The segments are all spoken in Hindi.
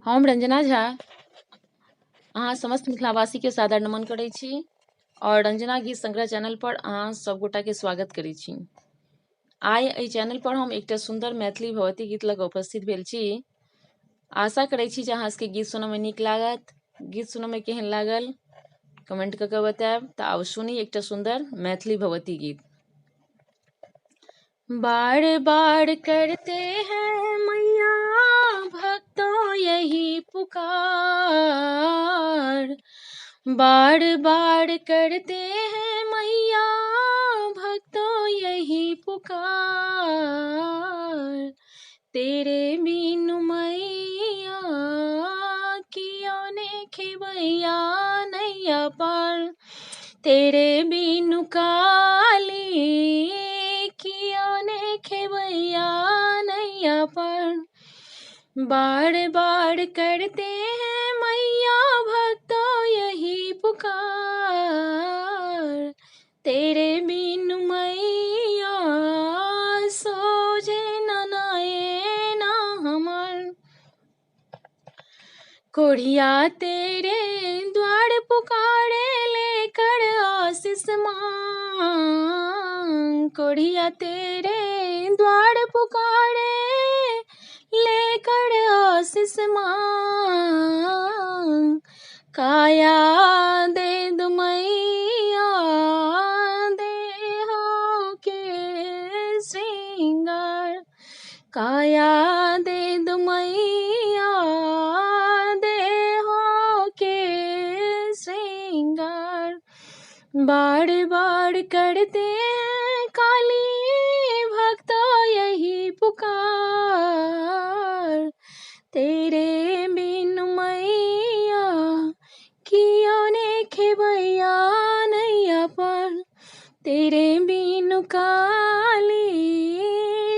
हम रंजना झा अहाँ समस्त मिथिलावासी के सादर नमन करै छी और रंजना गीत संग्रह चैनल पर अहाँ सब गोटा के स्वागत करै छी। आइ एहि चैनल पर हम एकटा सुंदर मैथिली भगवती गीत लऽ कऽ उपस्थित भेल छी। आशा करै छी जे अहाँ सबके गीत सुनय में नीक लागत। गीत सुनय में केहन लागल कमेंट कऽ के बतायब। तऽ आउ सुनी एकटा सुंदर मैथिली भगवती गीत। बार बार करते हैं मैया भक्तों यही पुकार, बार बार करते हैं मैया भक्तों यही पुकार, तेरे बिनु मैया कियों ने खेवैया नैया पार, तेरे बिनु काली कियों ने खेवैया नैया पार, बार बार करते हैं मैया भक्तों यही पुकार, तेरे बिनु मैया सोझे न नाए ना हमर, कोढ़िया तेरे द्वार पुकारे लेकर आशीष मांग, कोढ़िया तेरे द्वार पुकारे लेकर आशीष मांग, काया दे दो मैया देहो के श्रृंगार, काया दे दो मैया देहो के श्रृंगार, बार बार करते हैं काली भक्तों यही पुकार, तेरे बिनु मैया कियों ने खेवैया नैया पार, तेरे बिनु काली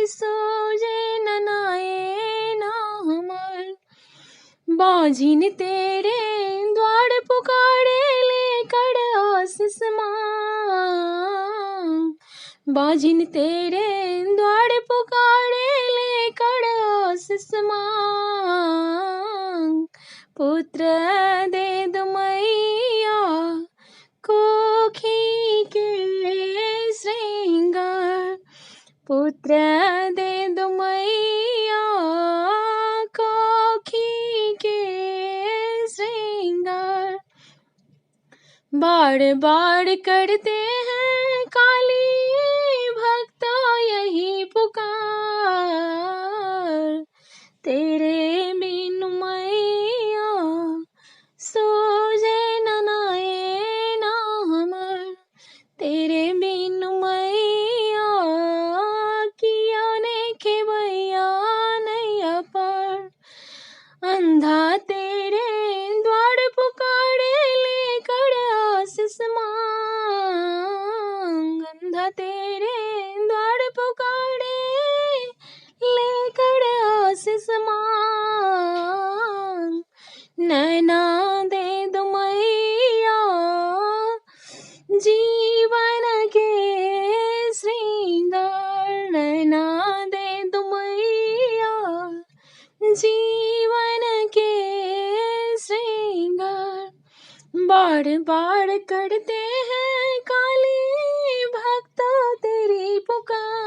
सोझे न नाए ना हमर, बाझिन तेरे द्वार पुकारे लेकर आशीष मांग, बाझिन तेरे द्वार पुकारे लेकर आशीष मांग, पुत्र दे दो मैया कोखी के श्रृंगार, पुत्र दे दो मैया कोखी के श्रृंगार, बार बार करते हैं काली भक्तों यही पुकार, तेरे बिनु मैया सोझे न नाए ना हमर, तेरे बिनु मैया कियों ने खेवैया नैया पार, अंधा तेरे द्वार पुकारे लेकर आशीष मांग, अंधा तेरे द्वार पुकारे लेकर आशीष मांग, नैना दे दो मैया जीवन के श्रृंगार, नैना दे दो मैया जीवन के श्रृंगार, बार बार करते हैं काली भक्तों तेरी पुकार,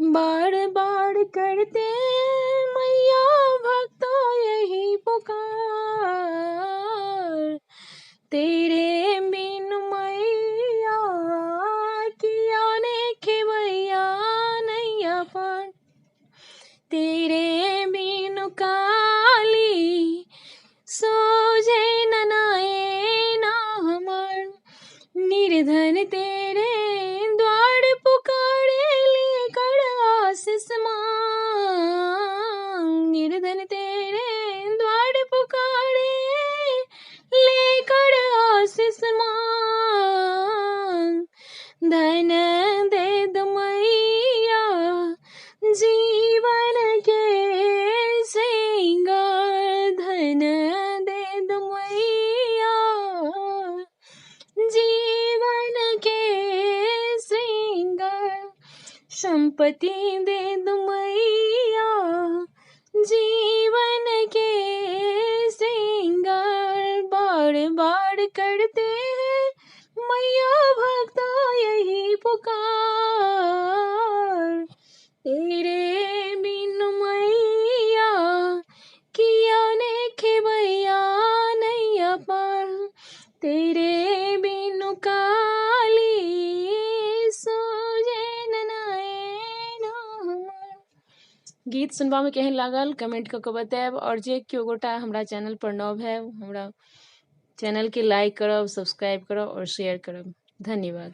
बार बार करते हैं मैया भक्तों यही पुकार, तेरे बिनु मैया कियों ने खेवैया नैया पार, तेरे बिनु काली सोझे न नाए ना हमर, निर्धन तेरे द्वार पुकारे लेकर आशीष मांग, निर्धन तेरे द्वार पुकारे लेकर आशीष मांग, धन दे दो मैया जीवन के श्रृंगार, धन दे दो मैया जीवन के श्रृंगार, संपत्ति दे दो मैया जी पुकार, तेरे बिन मैया किया ने खेवैया नैया पार, तेरे बिनु काली सूझे नैन हमर। गीत सुनबा में केहन लागल कमेंट क के बताएब, और जे केओ गोटा हमरा चैनल पर नव है हमरा चैनल के लाइक करब, सब्सक्राइब करब और शेयर करब। धन्यवाद।